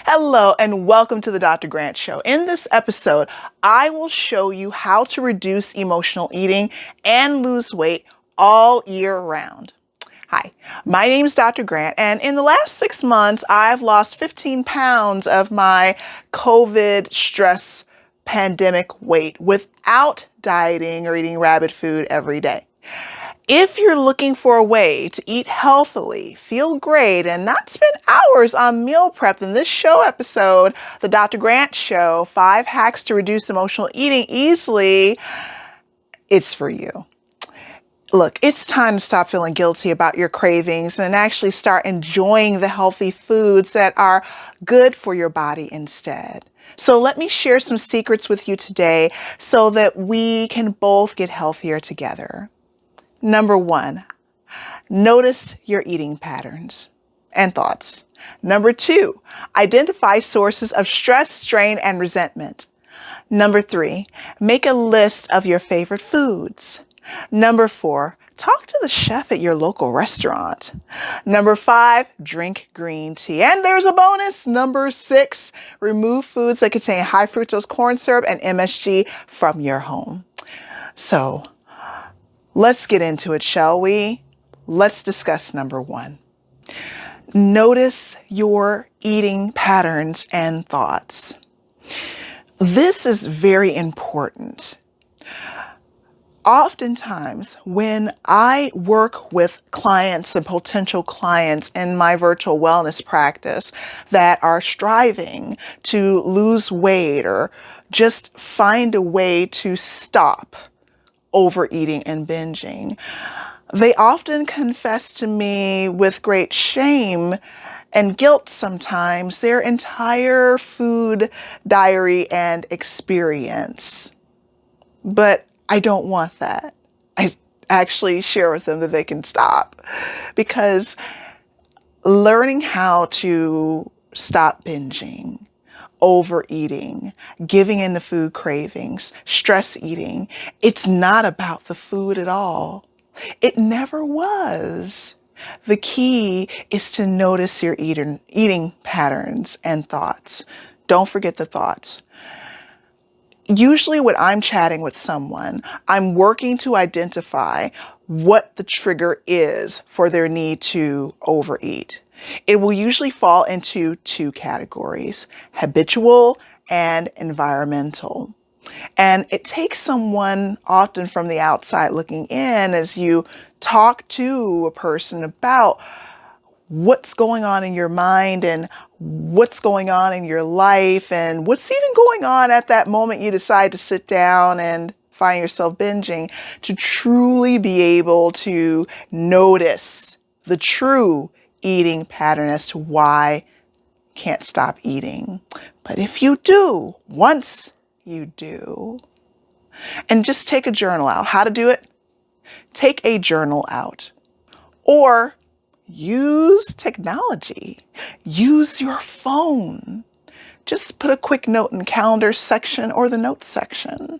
Hello and welcome to the Dr. Grant Show. In this episode, I will show you how to reduce emotional eating and lose weight all year round. Hi, my name is Dr. Grant, and in the last 6 months, I've lost 15 pounds of my COVID stress pandemic weight without dieting or eating rabbit food every day. If you're looking for a way to eat healthily, feel great, and not spend hours on meal prep, then this show episode, The Dr. Grant Show, 5 Hacks to Reduce Emotional Eating Easily, it's for you. Look, it's time to stop feeling guilty about your cravings and actually start enjoying the healthy foods that are good for your body instead. So let me share some secrets with you today so that we can both get healthier together. Number 1, notice your eating patterns and thoughts. Number 2, identify sources of stress, strain, and resentment. Number 3, make a list of your favorite foods. Number 4, talk to the chef at your local restaurant. Number 5, drink green tea. And there's a bonus. Number 6, remove foods that contain high fructose corn syrup and MSG from your home. So, let's get into it, shall we? Let's discuss number 1. Notice your eating patterns and thoughts. This is very important. Oftentimes, when I work with clients and potential clients in my virtual wellness practice that are striving to lose weight or just find a way to stop overeating and binging, they often confess to me with great shame and guilt sometimes their entire food diary and experience. But I don't want that. I actually share with them that they can stop, because learning how to stop binging, overeating, giving in to food cravings, stress eating, it's not about the food at all. It never was. The key is to notice your eating patterns and thoughts. Don't forget the thoughts. Usually when I'm chatting with someone, I'm working to identify what the trigger is for their need to overeat. It will usually fall into 2 categories: habitual and environmental. And it takes someone often from the outside looking in as you talk to a person about what's going on in your mind and what's going on in your life and what's even going on at that moment you decide to sit down and find yourself binging, to truly be able to notice the true eating pattern as to why you can't stop eating. But if you do, once you do, and just take a journal out. How to do it? Take a journal out, or use technology. Use your phone. Just put a quick note in the calendar section or the notes section.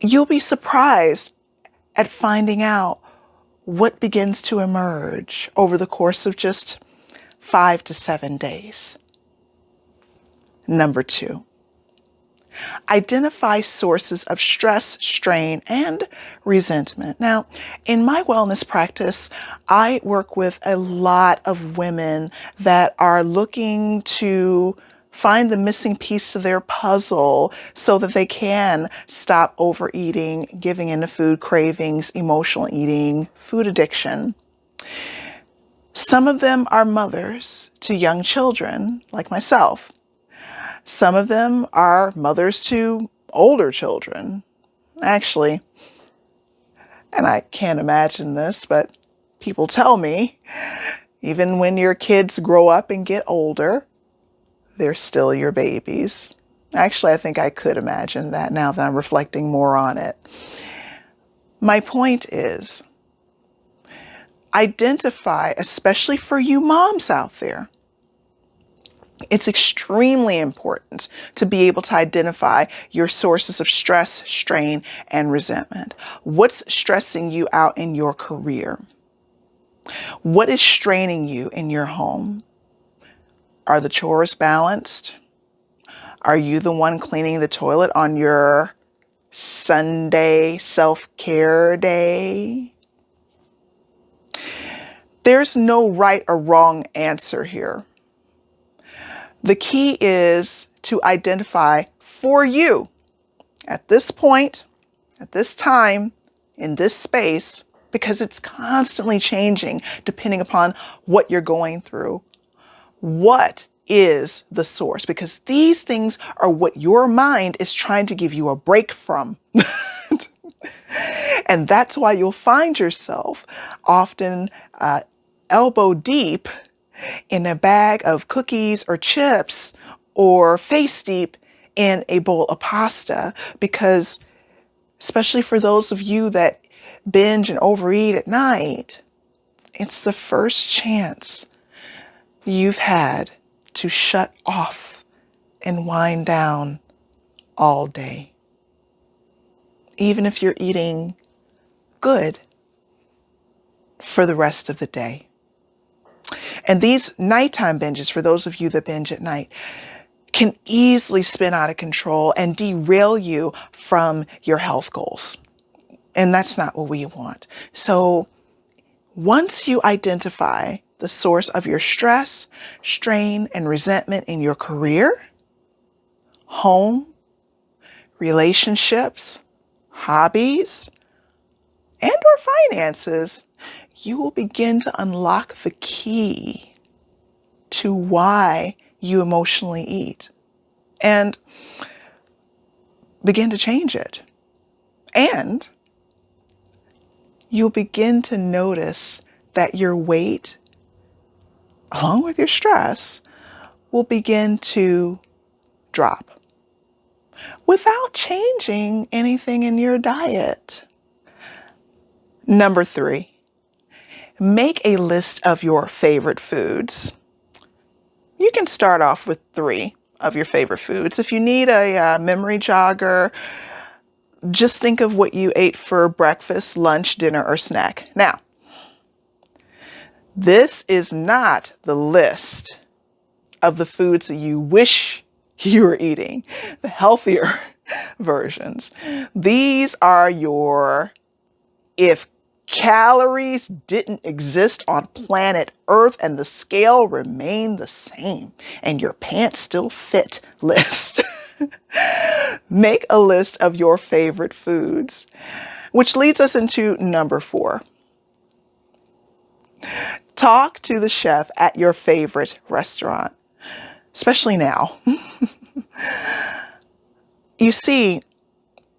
You'll be surprised at finding out what begins to emerge over the course of just 5 to 7 days. Number 2, identify sources of stress, strain, and resentment. Now, in my wellness practice, I work with a lot of women that are looking to find the missing piece to their puzzle so that they can stop overeating, giving in to food cravings, emotional eating, food addiction. Some of them are mothers to young children, like myself. Some of them are mothers to older children. Actually, and I can't imagine this, but people tell me, even when your kids grow up and get older, they're still your babies. Actually, I think I could imagine that now that I'm reflecting more on it. My point is, identify, especially for you moms out there, it's extremely important to be able to identify your sources of stress, strain, and resentment. What's stressing you out in your career? What is straining you in your home? Are the chores balanced? Are you the one cleaning the toilet on your Sunday self-care day? There's no right or wrong answer here. The key is to identify for you at this point, at this time, in this space, because it's constantly changing depending upon what you're going through. What is the source? Because these things are what your mind is trying to give you a break from. And that's why you'll find yourself often elbow deep in a bag of cookies or chips, or face deep in a bowl of pasta, because especially for those of you that binge and overeat at night, it's the first chance you've had to shut off and wind down all day. Even if you're eating good for the rest of the day. And these nighttime binges, for those of you that binge at night, can easily spin out of control and derail you from your health goals. And that's not what we want. So once you identify the source of your stress, strain, and resentment in your career, home, relationships, hobbies, and or finances, you will begin to unlock the key to why you emotionally eat and begin to change it. And you'll begin to notice that your weight, along with your stress, will begin to drop without changing anything in your diet. Number 3, make a list of your favorite foods. You can start off with 3 of your favorite foods. If you need a memory jogger, just think of what you ate for breakfast, lunch, dinner, or snack. Now, this is not the list of the foods that you wish you were eating, the healthier versions. These are your, if calories didn't exist on planet Earth and the scale remained the same and your pants still fit list. Make a list of your favorite foods, which leads us into number 4. Talk to the chef at your favorite restaurant, especially now. You see,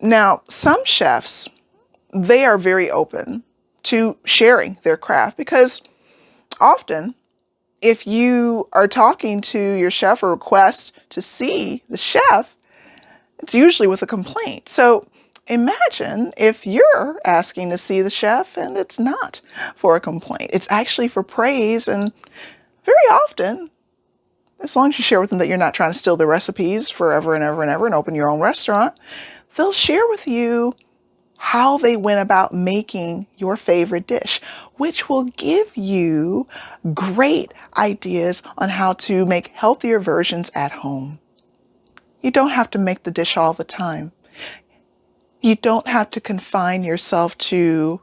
now some chefs, they are very open to sharing their craft, because often if you are talking to your chef or request to see the chef, it's usually with a complaint. So imagine if you're asking to see the chef and it's not for a complaint. It's actually for praise. And very often, as long as you share with them that you're not trying to steal their recipes forever and ever and ever and open your own restaurant, they'll share with you how they went about making your favorite dish, which will give you great ideas on how to make healthier versions at home. You don't have to make the dish all the time. You don't have to confine yourself to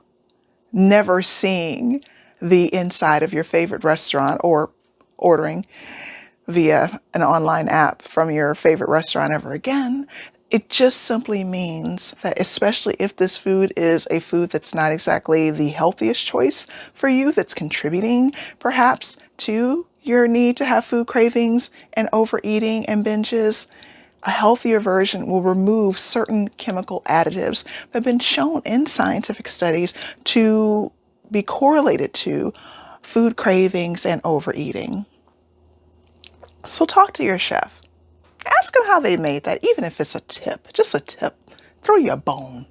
never seeing the inside of your favorite restaurant or ordering via an online app from your favorite restaurant ever again. It just simply means that, especially if this food is a food that's not exactly the healthiest choice for you, that's contributing perhaps to your need to have food cravings and overeating and binges, a healthier version will remove certain chemical additives that have been shown in scientific studies to be correlated to food cravings and overeating. So talk to your chef. Ask them how they made that, even if it's a tip, just a tip. Throw you a bone.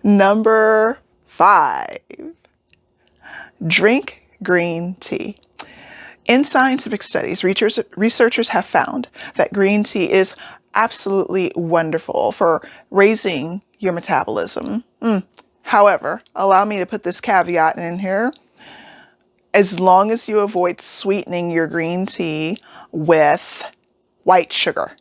Number 5, drink green tea. In scientific studies, researchers have found that green tea is absolutely wonderful for raising your metabolism. However, allow me to put this caveat in here. as long as you avoid sweetening your green tea with white sugar.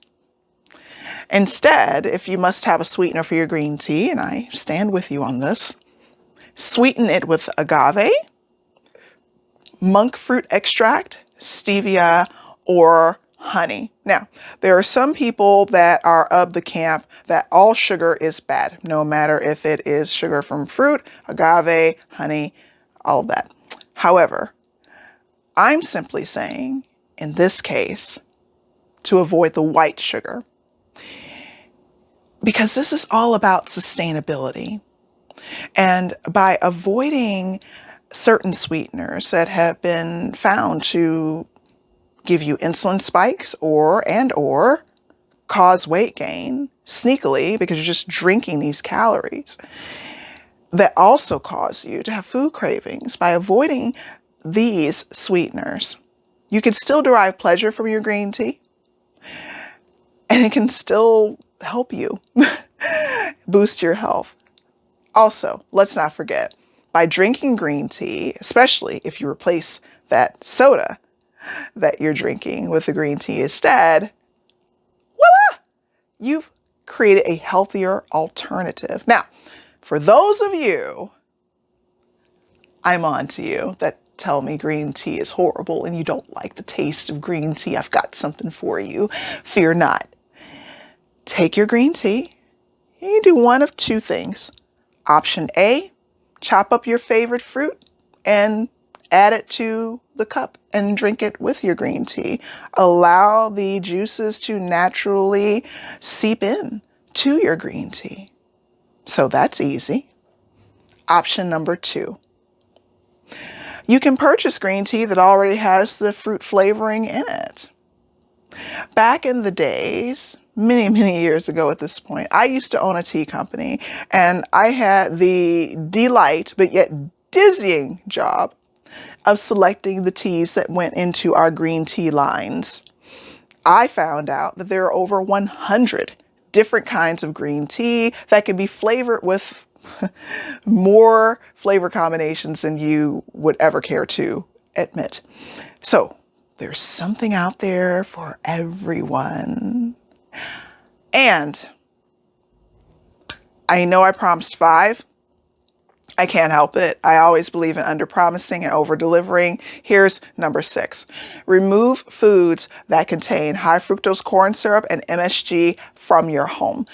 Instead, if you must have a sweetener for your green tea, and I stand with you on this, sweeten it with agave, monk fruit extract, stevia, or honey. Now, there are some people that are of the camp that all sugar is bad, no matter if it is sugar from fruit, agave, honey, all of that. However, I'm simply saying, in this case, to avoid the white sugar, because this is all about sustainability. And by avoiding certain sweeteners that have been found to give you insulin spikes or cause weight gain sneakily because you're just drinking these calories that also cause you to have food cravings, by avoiding these sweeteners, you can still derive pleasure from your green tea, and it can still help you boost your health. Also, let's not forget, by drinking green tea, especially if you replace that soda that you're drinking with the green tea instead, voila, you've created a healthier alternative. Now, for those of you, I'm on to you, that tell me green tea is horrible and you don't like the taste of green tea, I've got something for you. Fear not. Take your green tea. You do one of two things. Option A, chop up your favorite fruit and add it to the cup and drink it with your green tea. Allow the juices to naturally seep in to your green tea. So that's easy. Option number 2. You can purchase green tea that already has the fruit flavoring in it. Back in the days, many, many years ago at this point, I used to own a tea company, and I had the delight, but yet dizzying job of selecting the teas that went into our green tea lines. I found out that there are over 100 different kinds of green tea that can be flavored with more flavor combinations than you would ever care to admit. So there's something out there for everyone. And I know I promised 5. I can't help it. I always believe in under-promising and over-delivering. Here's number 6. Remove foods that contain high fructose corn syrup and MSG from your home.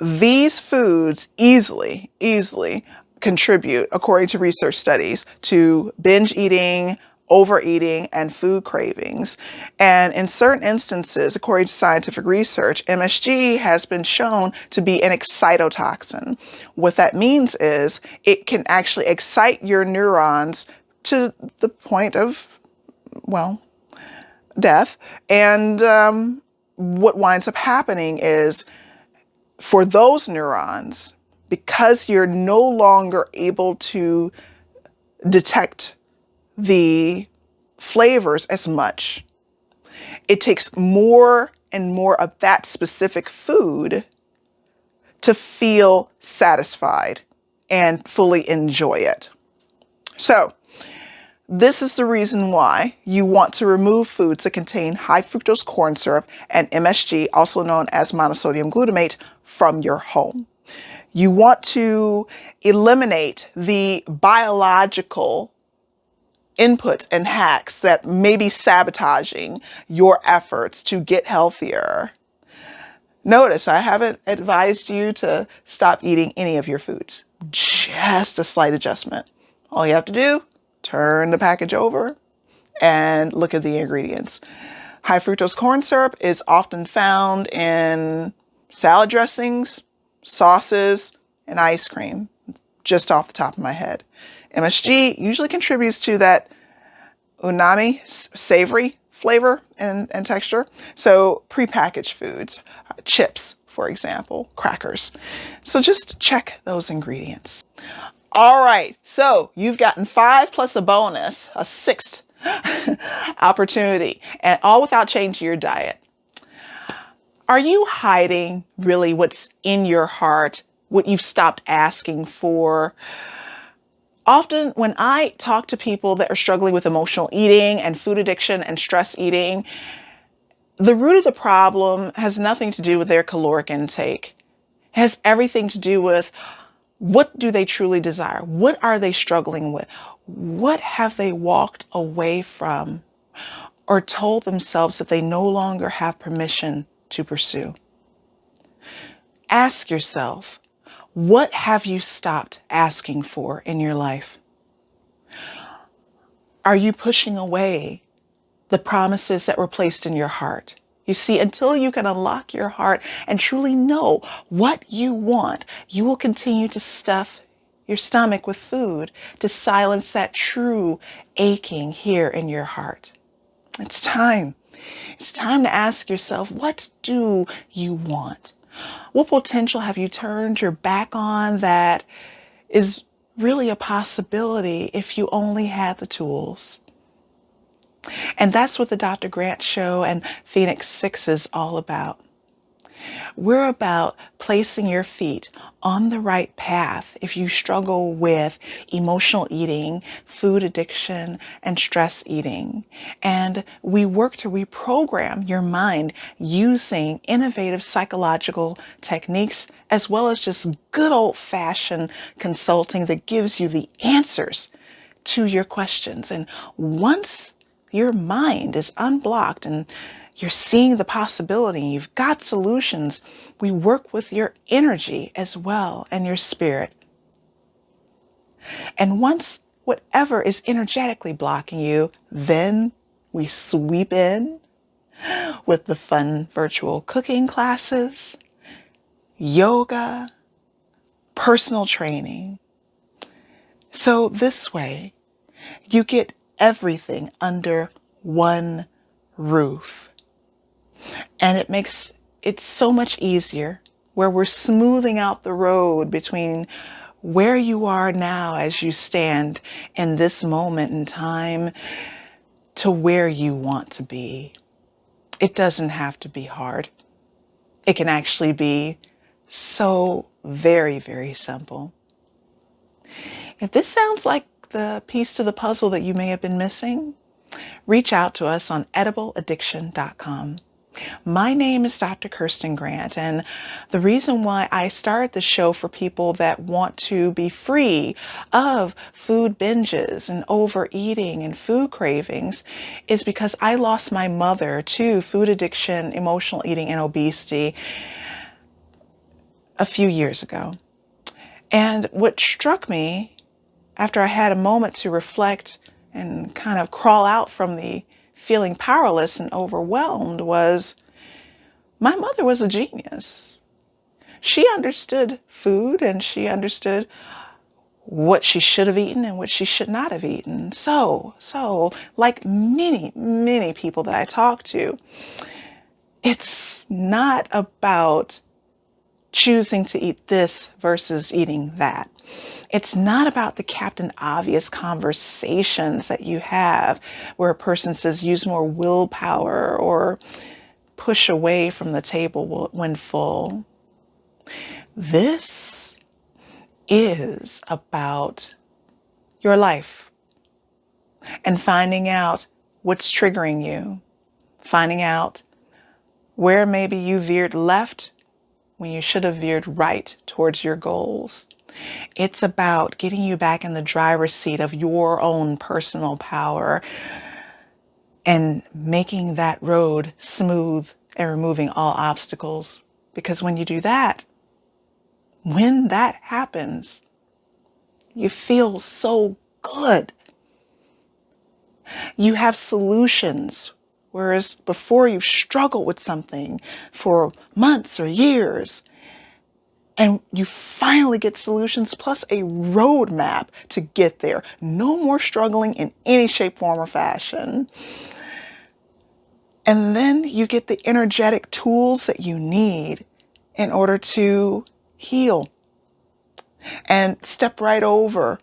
These foods easily contribute, according to research studies, to binge eating, overeating, and food cravings. And in certain instances, according to scientific research, MSG has been shown to be an excitotoxin. What that means is it can actually excite your neurons to the point of, well, death. And what winds up happening is, for those neurons, because you're no longer able to detect the flavors as much, it takes more and more of that specific food to feel satisfied and fully enjoy it. So this is the reason why you want to remove foods that contain high fructose corn syrup and MSG, also known as monosodium glutamate, from your home. You want to eliminate the biological inputs and hacks that may be sabotaging your efforts to get healthier. Notice I haven't advised you to stop eating any of your foods. Just a slight adjustment. All you have to do, turn the package over and look at the ingredients. High fructose corn syrup is often found in salad dressings, sauces, and ice cream, just off the top of my head. MSG usually contributes to that umami, savory flavor and texture. So prepackaged foods, chips, for example, crackers. So just check those ingredients. All right, so you've gotten 5 plus a bonus, a 6th opportunity, and all without changing your diet. Are you hiding really what's in your heart, what you've stopped asking for? Often when I talk to people that are struggling with emotional eating and food addiction and stress eating, the root of the problem has nothing to do with their caloric intake. It has everything to do with what do they truly desire? What are they struggling with? What have they walked away from or told themselves that they no longer have permission to pursue? Ask yourself, what have you stopped asking for in your life? Are you pushing away the promises that were placed in your heart? You see, until you can unlock your heart and truly know what you want, you will continue to stuff your stomach with food to silence that true aching here in your heart. It's time. It's time to ask yourself, what do you want? What potential have you turned your back on that is really a possibility if you only had the tools? And that's what the Dr. Grant Show and Phoenix 6 is all about. We're about placing your feet on the right path if you struggle with emotional eating, food addiction, and stress eating. And we work to reprogram your mind using innovative psychological techniques as well as just good old-fashioned consulting that gives you the answers to your questions. And once your mind is unblocked and you're seeing the possibility, you've got solutions, we work with your energy as well and your spirit. And once whatever is energetically blocking you, then we sweep in with the fun virtual cooking classes, yoga, personal training. So this way, you get everything under one roof. And it makes it so much easier where we're smoothing out the road between where you are now as you stand in this moment in time to where you want to be. It doesn't have to be hard. It can actually be so very, very simple. If this sounds like the piece to the puzzle that you may have been missing, reach out to us on edibleaddiction.com. My name is Dr. Kirsten Grant, and the reason why I started the show for people that want to be free of food binges and overeating and food cravings is because I lost my mother to food addiction, emotional eating, and obesity a few years ago. And what struck me after I had a moment to reflect and kind of crawl out from the feeling powerless and overwhelmed was my mother was a genius. She understood food and she understood what she should have eaten and what she should not have eaten. So like many, many people that I talk to, it's not about choosing to eat this versus eating that. It's not about the Captain Obvious conversations that you have where a person says use more willpower or push away from the table when full. This is about your life and finding out what's triggering you, finding out where maybe you veered left when you should have veered right towards your goals. It's about getting you back in the driver's seat of your own personal power and making that road smooth and removing all obstacles. Because when you do that, when that happens, you feel so good. You have solutions, whereas before you've struggled with something for months or years, and you finally get solutions plus a roadmap to get there. No more struggling in any shape, form, or fashion. And then you get the energetic tools that you need in order to heal and step right over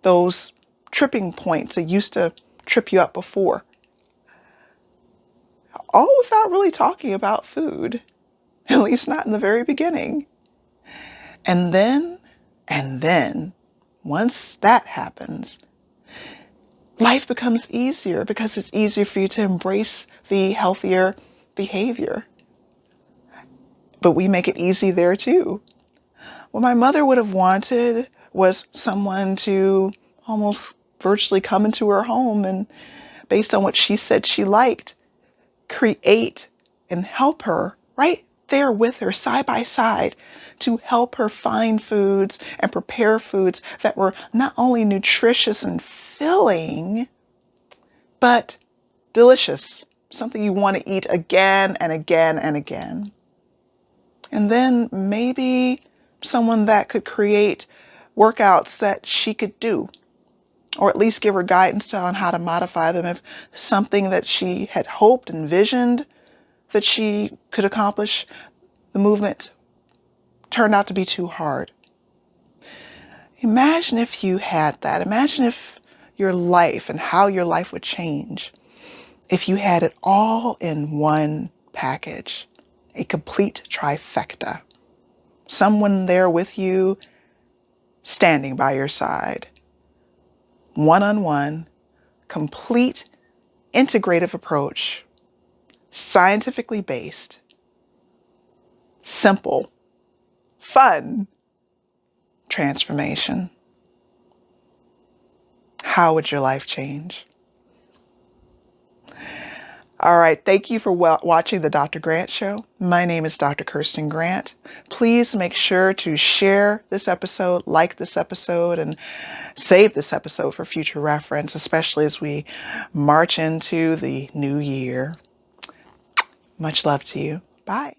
those tripping points that used to trip you up before. All without really talking about food, at least not in the very beginning. And then, once that happens, life becomes easier because it's easier for you to embrace the healthier behavior. But we make it easy there too. What my mother would have wanted was someone to almost virtually come into her home and, based on what she said she liked, create and help her right there with her side by side to help her find foods and prepare foods that were not only nutritious and filling, but delicious, something you want to eat again and again and again. And then maybe someone that could create workouts that she could do, or at least give her guidance on how to modify them if something that she had hoped, envisioned that she could accomplish, the movement turned out to be too hard. Imagine if you had that. Imagine if your life and how your life would change if you had it all in one package, a complete trifecta. Someone there with you, standing by your side, one-on-one, complete integrative approach, scientifically based, simple, fun transformation. How would your life change? All right. Thank you for watching the Dr. Grant Show. My name is Dr. Kirsten Grant. Please make sure to share this episode, like this episode, and save this episode for future reference, especially as we march into the new year. Much love to you. Bye.